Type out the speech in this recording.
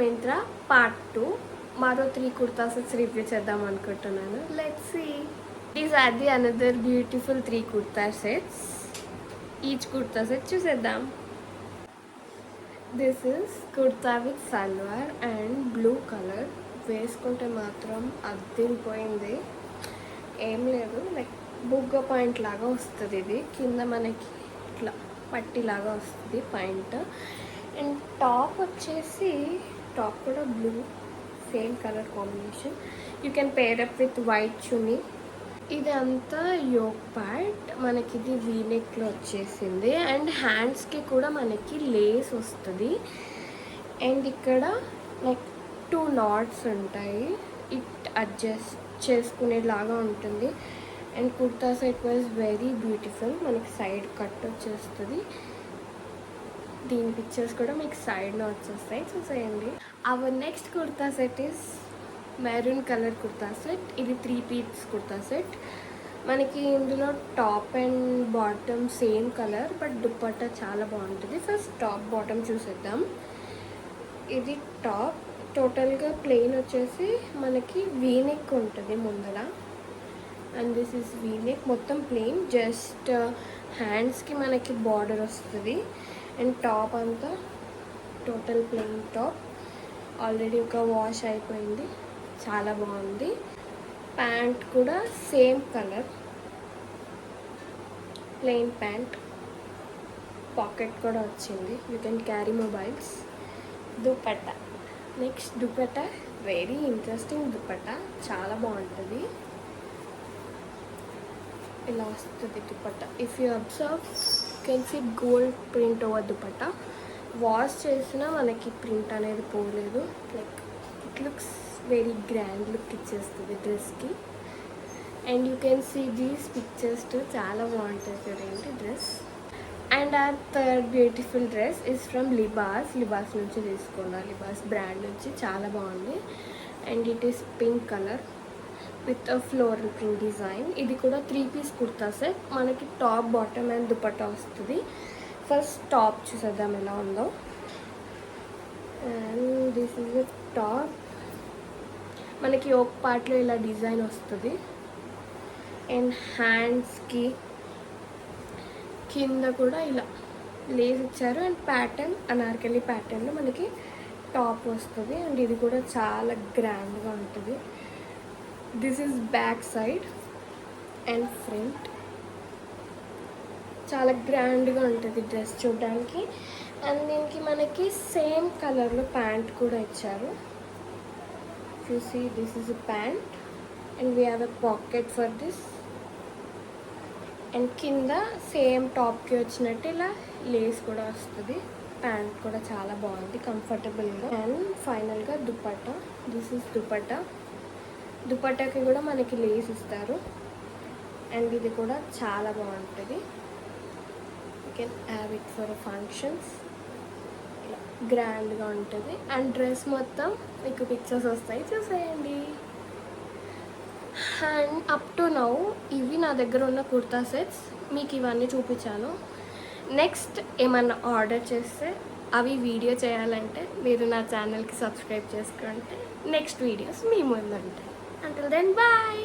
Myntra part 2 మరో 3 kurta sets review చేద్దాం అనుకుంటున్నాను. Let's see. These are the another beautiful 3 kurta sets. Each kurta set చూసేద్దాం. This is kurta with salwar and blue colour. వేసుకుంటే మాత్రం అద్దిరిపోయింది. ఏం లేదు, లైక్ బుగ్గ పాయింట్ లాగా వస్తుంది. ఇది కింద మనకి ఇట్లా పట్టిలాగా వస్తుంది పాయింట్. అండ్ టాప్ వచ్చేసి టాప్ కూడా blue, same colour combination. You can pair up with white chunni. ఇది అంతా యోక్ పార్ట్, మనకి ఇది వీనెక్లో వచ్చేసింది. అండ్ హ్యాండ్స్కి కూడా మనకి లేస్ వస్తుంది. అండ్ ఇక్కడ లైక్ 2 నాట్స్ ఉంటాయి, ఇట్ అడ్జస్ట్ చేసుకునేలాగా ఉంటుంది. And kurta set was very beautiful. మనకి సైడ్ కట్ వచ్చేస్తుంది. దీని పిక్చర్స్ కూడా మీకు సైడ్ నాట్స్ వస్తాయి, చూసేయండి. Our next kurta set is maroon colour kurta set. ఇది 3 పీస్ కుర్తా సెట్. మనకి ఇందులో top and bottom same colour, but dupatta చాలా బాగుంటుంది. ఫస్ట్ టాప్ బాటమ్ చూసేద్దాం. ఇది టాప్ టోటల్గా ప్లెయిన్ వచ్చేసి మనకి వీనెక్ ఉంటుంది ముందర. అండ్ దిస్ ఈజ్ వీనెక్, మొత్తం ప్లెయిన్. జస్ట్ హ్యాండ్స్కి మనకి బార్డర్ వస్తుంది. అండ్ టాప్ అంతా టోటల్ ప్లెయిన్ టాప్. ఆల్రెడీ ఒక వాష్ అయిపోయింది, చాలా బాగుంది. ప్యాంట్ కూడా same colour, plain pant. Pocket కూడా వచ్చింది, you can carry mobiles. Dupatta next. Dupatta very interesting dupatta, చాలా బాగుంటుంది. ఇలా వస్తుంది dupatta. If you observe can see gold print over dupatta. Wash చేసినా మనకి ప్రింట్ అనేది పోలేదు. Like it looks very grand look ఇచ్చేస్తుంది డ్రెస్కి. And you can see these pictures too, చాలా బాగుంటుంది చూడండి డ్రెస్. అండ్ ఆ third beautiful dress is from Libas. Libas నుంచి తీసుకున్నా, లిబాస్ బ్రాండ్ నుంచి. చాలా బాగుంది. And it is pink colour with a floral print design. ఇది కూడా 3 పీస్ కుర్తా సెట్. మనకి టాప్ బాటమ్ అండ్ దుపట్టా వస్తుంది. ఫస్ట్ టాప్ చూసేద్దాం ఎలా ఉందో. And this is the top. మనకి ఒక పార్ట్లో ఇలా డిజైన్ వస్తుంది. అండ్ హ్యాండ్స్కి కింద కూడా ఇలా లేస్ ఇచ్చారు. అండ్ ప్యాటర్న్ అనార్కలి ప్యాటర్న్లో మనకి టాప్ వస్తుంది. అండ్ ఇది కూడా చాలా గ్రాండ్గా ఉంటుంది. This is back side and front. చాలా గ్రాండ్గా ఉంటుంది డ్రెస్ చూడడానికి. అండ్ దీనికి మనకి సేమ్ కలర్లో ప్యాంట్ కూడా ఇచ్చారు. You see this is a pant and we have a pocket for this. And కింద సేమ్ టాప్కి వచ్చినట్టు ఇలా లేస్ కూడా వస్తుంది. ప్యాంట్ కూడా చాలా బాగుంది, కంఫర్టబుల్గా. అండ్ ఫైనల్గా దుపట్టా. This is dupatta. దుపట్టాకి కూడా మనకి లేస్ ఇస్తారు. అండ్ ఇది కూడా చాలా బాగుంటుంది. You can have it for functions. ఇలా గ్రాండ్గా ఉంటుంది. అండ్ డ్రెస్ మొత్తం మీకు పిక్చర్స్ వస్తాయి, చూసేయండి. అండ్ అప్ టు నౌ ఇవి నా దగ్గర ఉన్న కుర్తా సెట్స్. మీకు ఇవన్నీ చూపించాను. నెక్స్ట్ ఏమన్నా ఆర్డర్ చేస్తే అవి వీడియో చేయాలంటే మీరు నా ఛానల్కి సబ్స్క్రైబ్ చేసుకుంటే నెక్స్ట్ వీడియోస్ మీ ముందు ఉంటాయి. Until then, bye!